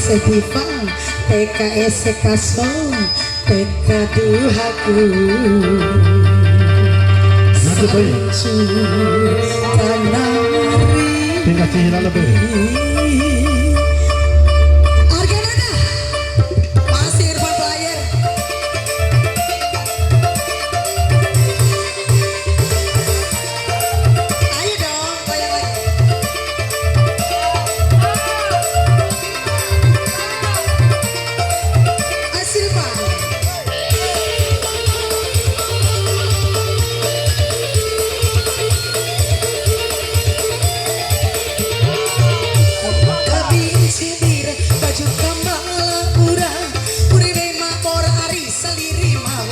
Diva PKS Kasong PK Duhaku Sancu Tanari tinggal sihir lebih Arganada masih Irfan Player. Ayo dong goyang lagi. Silva kabin cibir baju kamala pura puri dema por ari saliri mau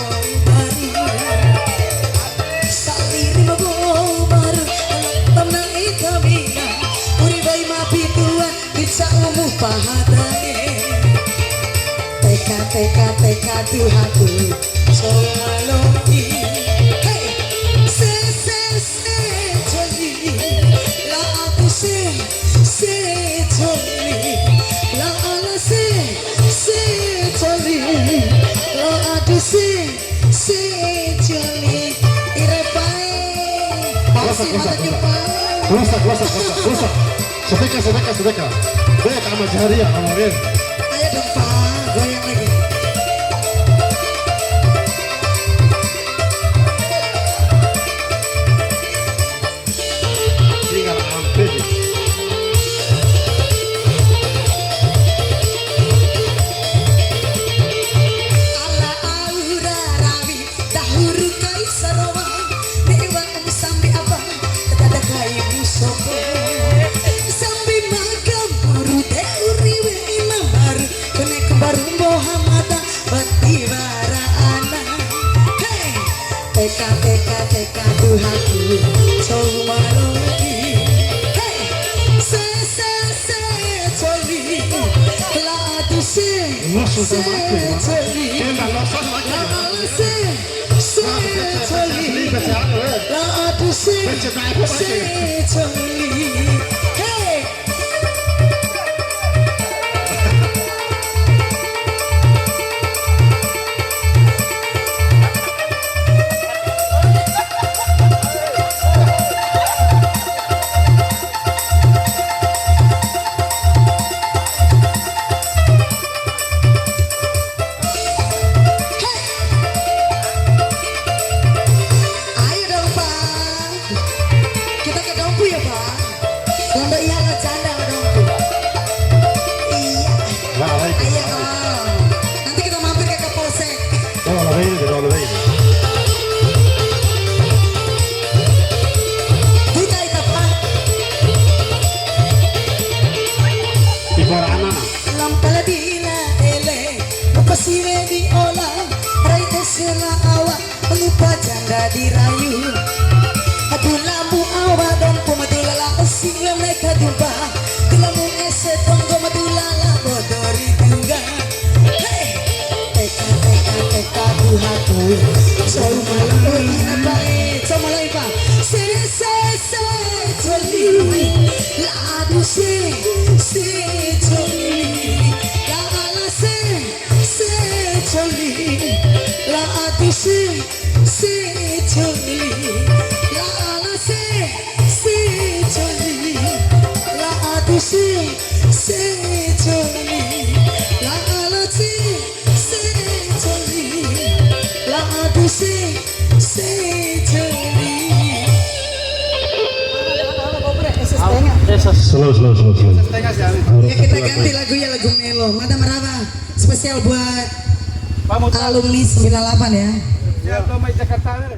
baru tenang ikamina puri bayi mapi tua bisa umuh pahadane teka Tuhanku solalogi hey se joli la aku se joli la ala se joli la aku se joli irepai masih mata jumpa Keluar. Sedekah. Dia ke Ahmad Jahariah, kemarin. ayo dong Pak goyang lagi. Tinggal hampir. Ala aura rawi dahuru kai sarwa dewa sambi apa tata kai musopo sambi magam buru deuri we imamar kene kembar Muhammad bati barana hey teka Tuhanku somalogi hey se joli la tu se joli Hey! Ayo dong Pak, kita ke Dompu ya Pak. Londo iya ngecanda Dompu. Iya. Ayo dong. Nanti kita mampir ke Kapolsek. Kita itu Pak. Lampala dila ele, pasire di olah, raite sela awak, lupa janda dirayu. Aduh lambu awak dan pemadulala sing mereka jumpa, kelamu ese tonggo madulala bodori juga. Hey, teka Tuhanku, somaloi Pak, se joli, la adu se joli, la ala se joli, la adu se joli, la ala se joli, la adu se joli, la ala se joli, la adu se joli. Slow. Ya kita ganti lagunya lagu Melo. Madam Rava spesial buat alumni 98 ya. Ya, Jakarta.